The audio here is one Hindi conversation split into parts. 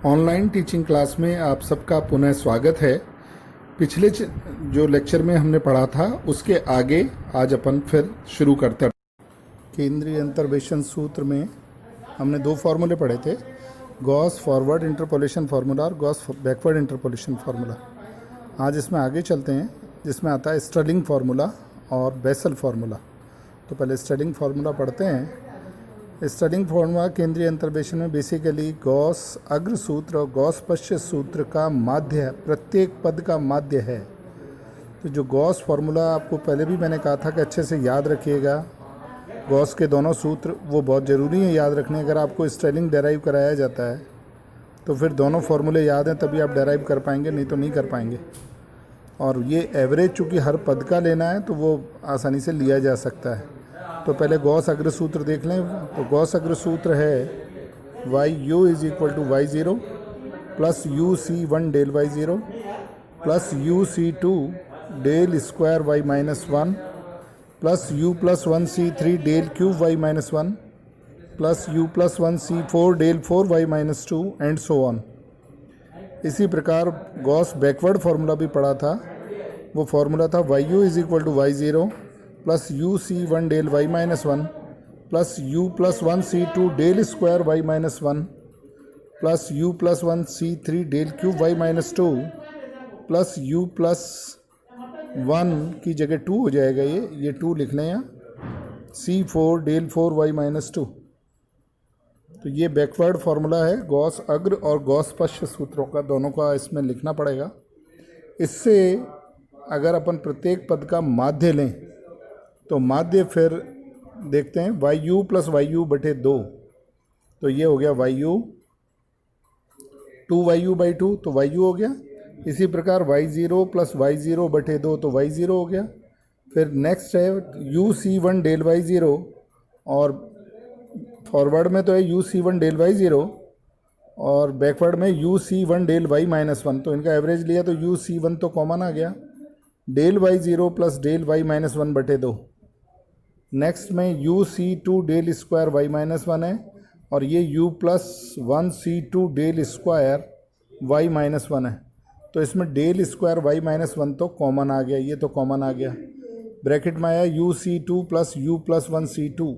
ऑनलाइन टीचिंग क्लास में आप सबका पुनः स्वागत है। पिछले जो लेक्चर में हमने पढ़ा था उसके आगे आज अपन फिर शुरू करते हैं। केंद्रीय अंतर्वेशन सूत्र में हमने दो फार्मूले पढ़े थे, गॉस फॉरवर्ड इंटरपोलेशन फार्मूला और गॉस बैकवर्ड इंटरपोलेशन फार्मूला। आज इसमें आगे चलते हैं जिसमें आता है स्टर्लिंग फार्मूला और बेसल फार्मूला। तो पहले स्टर्लिंग फार्मूला पढ़ते हैं। स्टर्लिंग फार्मूला केंद्रीय अंतर्वेशन में बेसिकली गॉस अग्र सूत्र और गॉस पश्च सूत्र का माध्य, प्रत्येक पद का माध्य है। तो जो गॉस फार्मूला आपको पहले भी मैंने कहा था कि अच्छे से याद रखिएगा, गॉस के दोनों सूत्र वो बहुत ज़रूरी है याद रखने। अगर आपको स्टर्लिंग डेराइव कराया जाता है तो फिर दोनों फार्मूले याद हैं तभी आप डेराइव कर पाएंगे, नहीं तो नहीं कर पाएंगे। और ये एवरेज चूँकि हर पद का लेना है तो वो आसानी से लिया जा सकता है। तो पहले गॉस अग्र सूत्र देख लें। तो गॉस अग्र सूत्र है y you is equal to Y zero plus u c one del Y zero plus u c two del square Y minus one plus u plus one C three del cube Y minus one plus u plus one c four del four Y minus two and so on. इसी प्रकार गॉस बैकवर्ड फार्मूला भी पढ़ा था। वो फार्मूला था y you is equal to Y zero plus u c one del Y minus one plus u plus one c two del square Y minus one plus u plus one C three del cube Y minus two plus u plus one की जगह टू हो जाएगा, ये टू लिख लें यहाँ, C four del four Y minus two. तो ये बैकवर्ड फार्मूला है गॉस अग्र और गॉस पश्च सूत्रों का, दोनों का इसमें लिखना पड़ेगा। इससे अगर अपन प्रत्येक पद का माध्य लें तो माध्य फिर देखते हैं y u plus y u बटे दो, तो ये हो गया y u, two y u by two तो वाई यू हो गया। इसी प्रकार y zero plus y zero बटे दो तो वाई ज़ीरो हो गया। फिर नेक्स्ट है u c one del Y zero, और फॉरवर्ड में तो है u c one del Y zero और बैकवर्ड में u c one del Y minus one. तो इनका एवरेज लिया तो यू सी वन तो कॉमन आ गया, del Y zero plus del Y minus one बटे दो। नेक्स्ट में u c two del square Y minus one है और ये u plus one c two del square Y minus one है। तो इसमें del square Y minus one तो कॉमन आ गया, ये तो कॉमन आ गया। ब्रैकेट में आया u c two plus u plus one c two,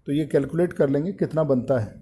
तो ये कैलकुलेट कर लेंगे कितना बनता है।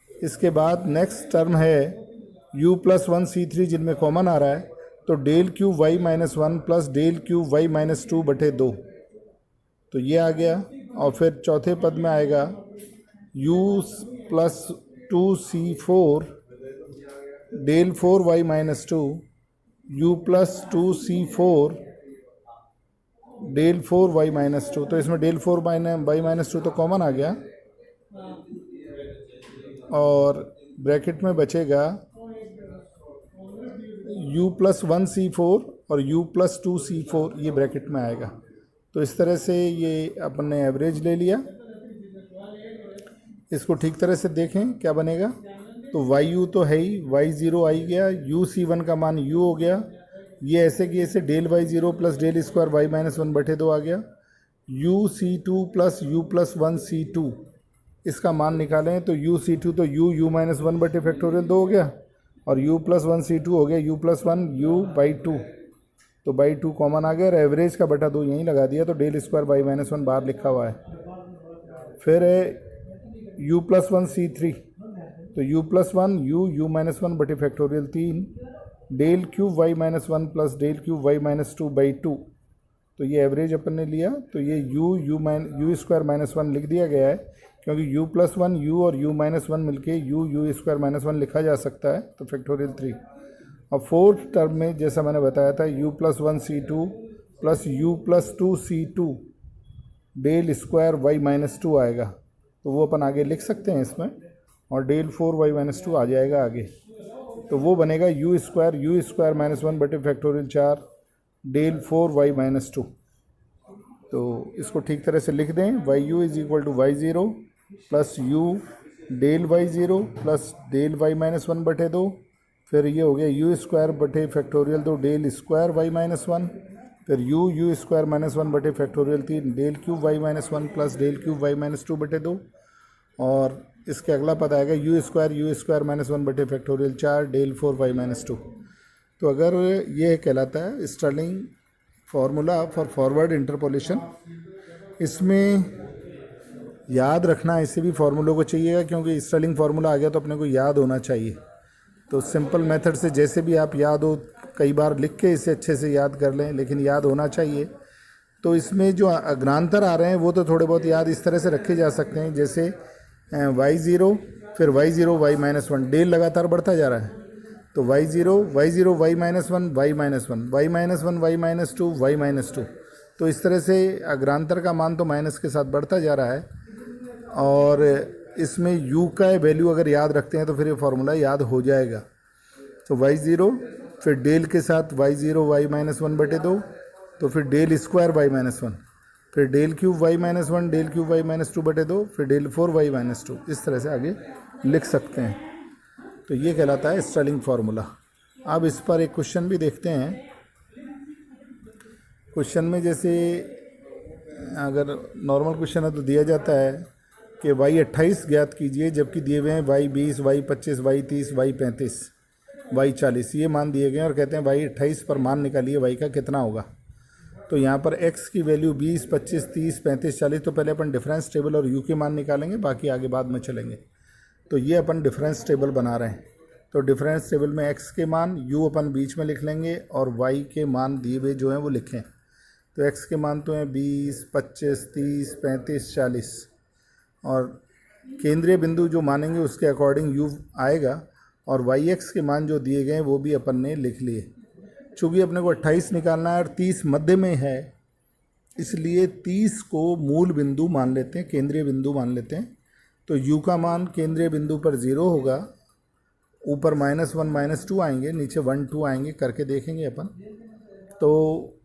इसके बाद नेक्स्ट टर्म है you plus one C three जिनमें कॉमन आ रहा है, तो del cube Y minus one plus del cube Y minus two बटे दो, तो ये आ गया। और फिर चौथे पद में आएगा u plus two c four del four Y minus two, u plus two c four del four Y minus two. तो इसमें del four Y minus two तो कॉमन आ गया और ब्रैकेट में बचेगा u plus one c four और u plus two c four, ये ब्रैकेट में आएगा। तो इस तरह से ये अपन ने एवरेज ले लिया। इसको ठीक तरह से देखें क्या बनेगा। तो वाई यू तो है ही, वाई ज़ीरो आई गया, यू सी वन का मान यू हो गया, ये ऐसे कि ऐसे del Y zero plus del square Y minus one बटे दो आ गया, u c two plus u plus one c two, इसका मान निकालें तो यू सी टू तो यू माइनस वन बटे फैक्टोरियल दो हो गया और u plus one c two हो गया u plus one u by two, तो बाई टू कॉमन आ गया और एवरेज का बटा दो यहीं लगा दिया, तो del square Y minus one बाहर लिखा हुआ है। फिर है you plus one C three, तो U plus one U minus one बटे फैक्टोरियल तीन, del cube Y minus one plus del cube Y minus two by two, तो ये एवरेज अपन ने लिया। तो ये यू स्क्वायर माइनस वन लिख दिया गया है क्योंकि यू प्लस वन यू और यू माइनस वन मिलके यू स्क्वायर माइनस वन लिखा जा सकता है, तो फैक्टोरियल थ्री। और फोर्थ टर्म में जैसा मैंने बताया था u plus one c two plus u plus two c two del square Y minus two आएगा, तो वो अपन आगे लिख सकते हैं इसमें, और del four Y minus two आ जाएगा आगे। तो वो बनेगा यू स्क्वायर माइनस वन बटे फैक्टोरियल चार del four Y minus two. तो इसको ठीक तरह से लिख दें, Y you is equal to Y zero plus U del Y zero plus del Y minus one बटे दो, फिर ये हो गया यू स्क्वायर बटे फैक्टोरियल दो del square Y minus one, फिर यू स्क्वायर माइनस वन बटे फैक्टोरियल तीन del cube Y minus one plus del cube Y minus two बटे दो, और इसके अगला पद आएगा यू स्क्वायर माइनस 1 बटे फैक्टोरियल 4 डेल 4y माइनस 2। तो अगर ये कहलाता है Stirling formula for forward interpolation. इसमें याद रखना ऐसे भी फार्मूलों को चाहिएगा, क्योंकि स्टर्लिंग फार्मूला आ गया तो अपने को याद होना चाहिए। तो सिंपल मेथड से जैसे भी आप याद हो, कई बार लिख के इसे अच्छे से याद कर लें, लेकिन याद होना चाहिए। तो इसमें जो अग्रांतर आ रहे हैं वो तो थोड़े बहुत याद इस तरह से रखे जा सकते हैं, जैसे y0 फिर y0 y माइनस 1, डेल लगातार बढ़ता जा रहा है। तो y0 y minus 1 y minus 1 y minus 1 y minus 2 y minus 2। तो इस तरह से अग्रांतर का मान तो माइनस के साथ बढ़ता जा रहा है। और इसमें u का वैल्यू अगर याद रखते हैं तो फिर ये फार्मूला याद हो जाएगा। तो y0 फिर डेल के साथ y0 y माइनस 1 बटे 2, तो फिर डेल स्क्वायर y माइनस 1, फिर del cube y minus 1 del cube y minus 2 बटे 2, फिर डेल 4y माइनस 2। इस तरह से आगे लिख सकते हैं। तो ये कहलाता है स्टर्लिंग फार्मूला। अब इस पर एक क्वेश्चन भी देखते हैं। क्वेश्चन में जैसे अगर नॉर्मल क्वेश्चन है तो दिया जाता है कि y 28 ज्ञात कीजिए, जबकि दिए हुए हैं y 20 y 25 y 30 y 35 y 40, ये मान दिए गए हैं और कहते हैं y 28 पर मान निकालिए y का कितना होगा। तो यहाँ पर x की वैल्यू 20 25 30 35 40, तो पहले अपन डिफरेंस टेबल और u के मान निकालेंगे, बाकी आगे बाद में चलेंगे। तो ये अपन डिफरेंस टेबल बना रहे हैं। तो डिफरेंस टेबल में x के मान u अपन बीच में लिख लेंगे और y के मान दिए हुए जो हैं वो लिखें। तो x के मान तो हैं 20 25 30 35 40, और केंद्रीय बिंदु जो मानेंगे उसके अकॉर्डिंग u आएगा, और yx के मान जो दिए गए हैं वो भी अपन ने लिख लिए। चूँकि अपने को 28 निकालना है और 30 मध्य में है, इसलिए 30 को मूल बिंदु मान लेते हैं, केंद्रीय बिंदु मान लेते हैं। तो u का मान केंद्रीय बिंदु पर 0 होगा, ऊपर -1 -2 आएंगे, नीचे 1 2 आएंगे, करके देखेंगे अपन। तो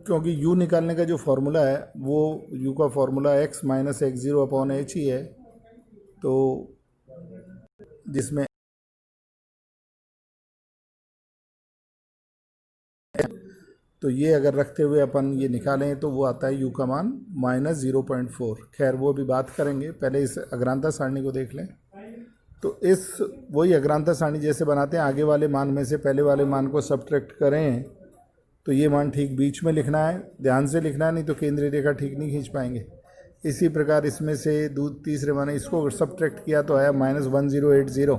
क्योंकि u निकालने का जो फार्मूला है वो u का formula x minus x0 upon h ही है, तो जिसमें तो ये अगर रखते हुए अपन ये निकालें तो वो आता है u का मान -0.4। खैर वो भी बात करेंगे, पहले इस अग्रांतर सारणी को देख लें। तो इस वही अग्रांतर सारणी जैसे बनाते हैं, आगे वाले मान में से पहले वाले मान को सब्ट्रैक्ट करें तो ये मान ठीक बीच में लिखना है, ध्यान से लिखना है, नहीं तो केंद्रीय रेखा ठीक नहीं खींच पाएंगे। इसी प्रकार इसमें से तीसरे माने इसको सब्ट्रैक्ट किया तो आया -1080।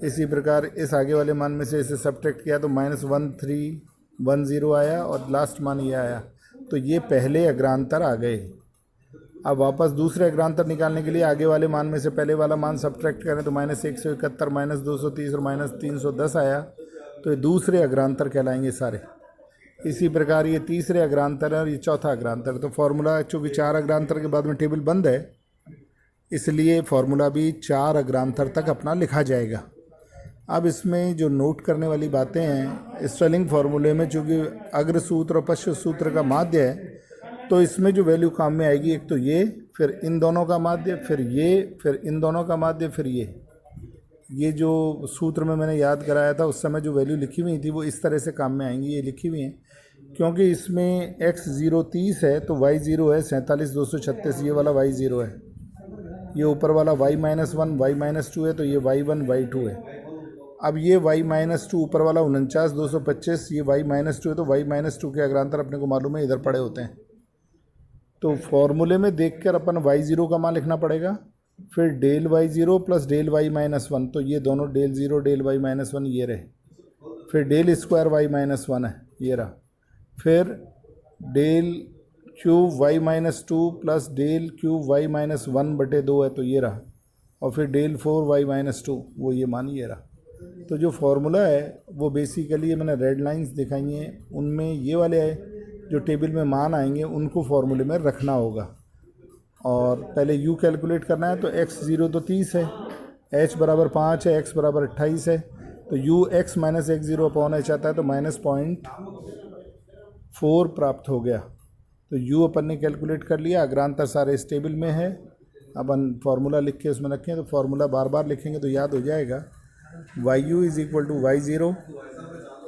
इसी प्रकार इस आगे वाले मान में से इसे सब्ट्रैक्ट किया तो -1310 आया, और लास्ट मान ये आया। तो ये पहले अग्रांतर आ गए। अब वापस दूसरे अग्रांतर निकालने के लिए आगे वाले मान में से पहले वाला मान सब्ट्रैक्ट करें तो -171 -230 और -310 आया। तो ये दूसरे अग्रांतर कहलाएंगे सारे। इसी प्रकार ये तीसरे अग्रांतर है और ये चौथा अग्रांतर। तो फार्मूला चूँकि 4 अग्रांतर के बाद में टेबल बंद है, इसलिए फार्मूला भी 4 अग्रांतर तक अपना लिखा जाएगा। अब इसमें जो नोट करने वाली बातें हैं, स्टर्लिंग फार्मूले में चूँकि अग्र सूत्र और पश्च सूत्र का माध्य है, तो इसमें जो वैल्यू काम में आएगी, एक तो ये, फिर इन दोनों का माध्य, फिर ये, फिर इन दोनों का माध्य, फिर ये जो सूत्र में मैंने याद कराया था उस समय जो वैल्यू लिखी हुई थी वो इस तरह से काम में आएंगी। ये लिखी हुई हैं क्योंकि इसमें x0 30 है तो y0 है 47236, ये वाला y0 है। ये ऊपर वाला y माइनस 1 y माइनस 2 है, तो ये y1 y2 है। अब ये y माइनस 2 ऊपर वाला 49225, ये y माइनस 2 है, तो y माइनस 2 के अग्रांतर अपने को मालूम है इधर पड़े होते हैं। तो फॉर्मूले में देखकर अपन y0 का मान लिखना पड़ेगा, फिर del y0 plus del y minus 1, तो ये दोनों डेल 0 डेल y माइनस 1 ये रहे, फिर डेल स्क्वायर y माइनस 1 है ये रहा, फिर del cube y minus 2 plus del cube y minus 1 बटे 2 है, तो ये रहा, और फिर डेल 4y माइनस 2, वो ये मान ये रहा। तो जो फार्मूला है वो बेसिकली ये मैंने रेड लाइंस दिखाई हैं, उनमें ये वाले जो टेबल में मान आएंगे उनको फार्मूले में रखना होगा। और पहले u कैलकुलेट करना है, तो x0 तो 30 है, h बराबर 5 है, x बराबर 28 है, तो u x minus x0 upon h आता है, तो -0.4 प्राप्त हो गया। तो u अपन ने कैलकुलेट कर लिया, अग्रांतर सारे इस टेबल में है। अपन फार्मूला लिख के उसमें रखें, तो फार्मूला बार बार लिखेंगे तो याद हो जाएगा। yu is equal to y0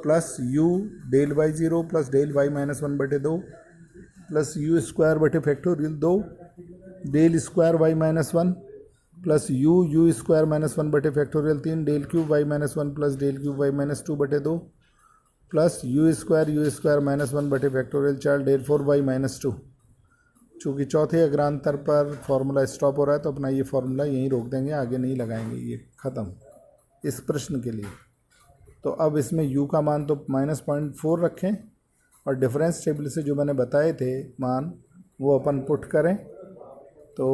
plus u del y0 plus del y minus 1 बटे 2 प्लस u स्क्वायर बटे factorial 2 del square Y minus one plus U square minus one बटे factorial 3, del cube Y minus one plus del cube Y minus two बटे 2 plus U square minus one बटे factorial 4, del 4 Y minus two. चूँकि चौथे अग्रांतर पर फॉर्मूला स्टॉप हो रहा है तो अपना ये फॉर्मूला यहीं रोक देंगे, आगे नहीं लगाएंगे, ये ख़त्म इस प्रश्न के लिए। तो अब इसमें u का मान तो -0.4 रखें और डिफरेंस टेबल से जो मैंने बताए थे मान वो अपन पुट करें। तो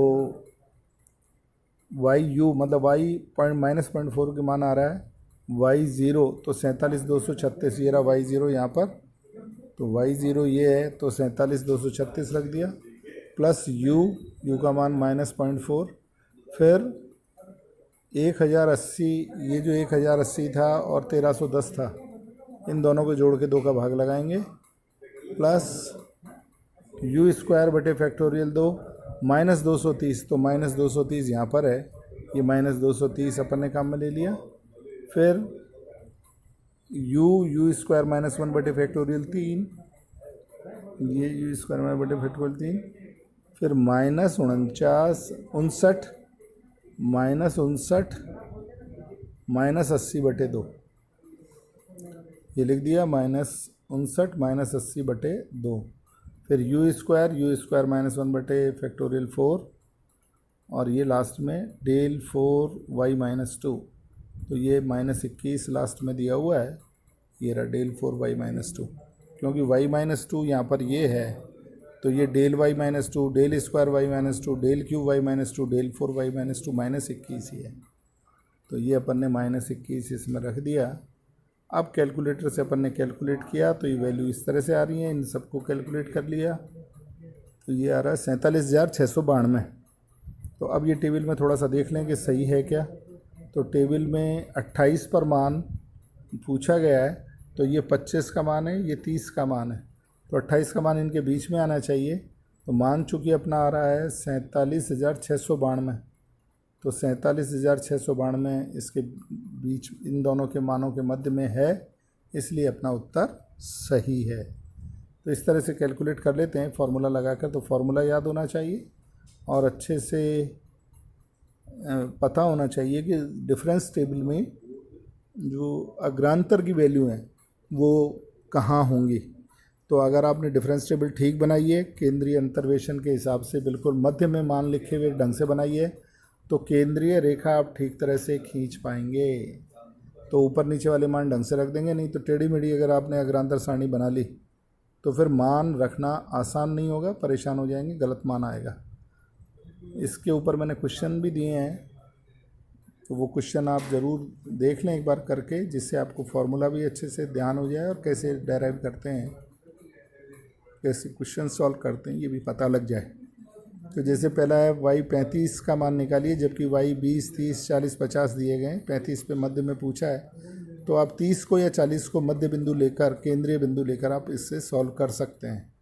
u मतलब y -0.4 के मान आ रहा है, y0 तो 47,236, ये रहा y0 यहाँ पर, तो y0 ये है तो 47,236 रख दिया, प्लस u का मान -0.4, फिर 1080, ये जो 1080 था और 1310 था, इन दोनों को जोड़ के 2 का भाग लगाएंगे, प्लस यू स्क्वायर बटे फैक्टोरियल 2 -230, तो -230 यहाँ पर है, ये -230 अपन ने काम में ले लिया। फिर यू स्क्वायर -1 बटे फैक्टोरियल 3, ये यू स्क्वायर बटे फैक्टोरियल 3, फिर -80 बटे 2, ये लिख दिया, -59 -80 बटे 2। फिर यू स्क्वायर -1 बटे फैक्टोरियल 4, और ये लास्ट में डेल 4 वाई माइनस 2, तो ये -21 लास्ट में दिया हुआ है, ये रहा डेल 4 वाई माइनस 2, क्योंकि वाई माइनस 2 यहाँ पर ये है, तो ये del Y minus 2, del square Y minus 2, del cube Y minus 2, del 4 Y minus 2, -21 ही है, तो ये अपन ने -21 इसमें रख दिया। अब कैलकुलेटर से अपन ने कैलकुलेट किया तो ये वैल्यू इस तरह से आ रही है, इन सबको कैलकुलेट कर लिया तो ये आ रहा है 47,692। तो अब ये टेबल में थोड़ा सा देख लें कि सही है क्या। तो टेबल में 28 पर मान पूछा गया है, तो ये 25 का मान है, ये 30 का मान है, तो 28 का मान इनके बीच में आना चाहिए। तो मान चूँकि अपना आ रहा है 47,692, तो 47,692 इसके बीच इन दोनों के मानों के मध्य में है, इसलिए अपना उत्तर सही है। तो इस तरह से कैलकुलेट कर लेते हैं फार्मूला लगाकर। तो फार्मूला याद होना चाहिए और अच्छे से पता होना चाहिए कि डिफरेंस टेबल में जो अग्रांतर की वैल्यू हैं वो कहाँ होंगी। तो अगर आपने डिफरेंस टेबल ठीक बनाई है, केंद्रीय अंतर्वेशन के हिसाब से बिल्कुल मध्य में मान लिखे हुए ढंग से बनाई है, तो केंद्रीय रेखा आप ठीक तरह से खींच पाएंगे। तो ऊपर नीचे वाले मान ढंग से रख देंगे, नहीं तो टेढ़ी मेढ़ी अगर आपने अग्रांतर सारणी बना ली तो फिर मान रखना आसान नहीं होगा, परेशान हो जाएंगे, गलत मान आएगा। इसके ऊपर मैंने क्वेश्चन भी दिए हैं, तो वो क्वेश्चन आप ज़रूर देख लें एक बार करके, जिससे आपको फार्मूला भी अच्छे से ध्यान हो जाए और कैसे डेराइव करते हैं, कैसे क्वेश्चन सॉल्व करते हैं, ये भी पता लग जाए। तो जैसे पहला है y 35 का मान निकालिए, जबकि y 20, 30, 40, 50 दिए गए हैं, 35 पे मध्य में पूछा है, तो आप 30 को या 40 को मध्य बिंदु लेकर, केंद्रीय बिंदु लेकर आप इससे सॉल्व कर सकते हैं।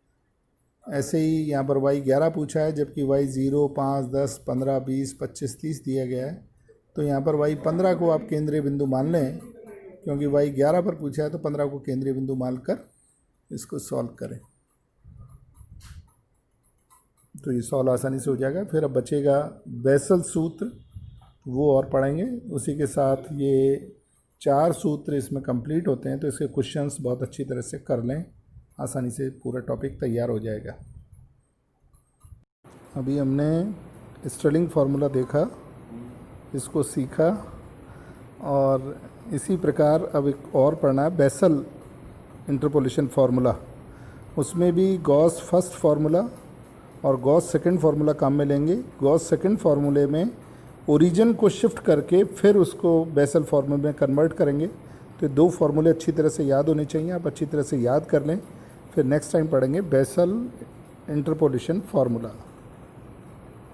ऐसे ही यहाँ पर y 11 पूछा है, जबकि y 0, 5, 10, 15, 20, 25, 30 दिया गया है, तो यहाँ पर y 15 को आप केंद्रीय बिंदु मान लें, क्योंकि y 11 पर पूछा है, तो 15 को केंद्रीय बिंदु मानकर इसको सॉल्व करें, तो ये सॉल्व आसानी से हो जाएगा। फिर अब बचेगा बेसल सूत्र, वो और पढ़ेंगे। उसी के साथ ये 4 सूत्र इसमें कंप्लीट होते हैं, तो इसके क्वेश्चंस बहुत अच्छी तरह से कर लें, आसानी से पूरा टॉपिक तैयार हो जाएगा। अभी हमने स्टेलिंग फार्मूला देखा, इसको सीखा, और इसी प्रकार अब एक और पढ़ना है बेसल इंटरपोलेशन फार्मूला। उसमें भी गॉस फर्स्ट फार्मूला और गॉस सेकंड फार्मूला काम में लेंगे। गॉस सेकंड फार्मूले में ओरिजिन को शिफ्ट करके फिर उसको बेसल फार्मूले में कन्वर्ट करेंगे। तो 2 फार्मूले अच्छी तरह से याद होने चाहिए, आप अच्छी तरह से याद कर लें, फिर नेक्स्ट टाइम पढ़ेंगे बेसल इंटरपोलेशन फार्मूला।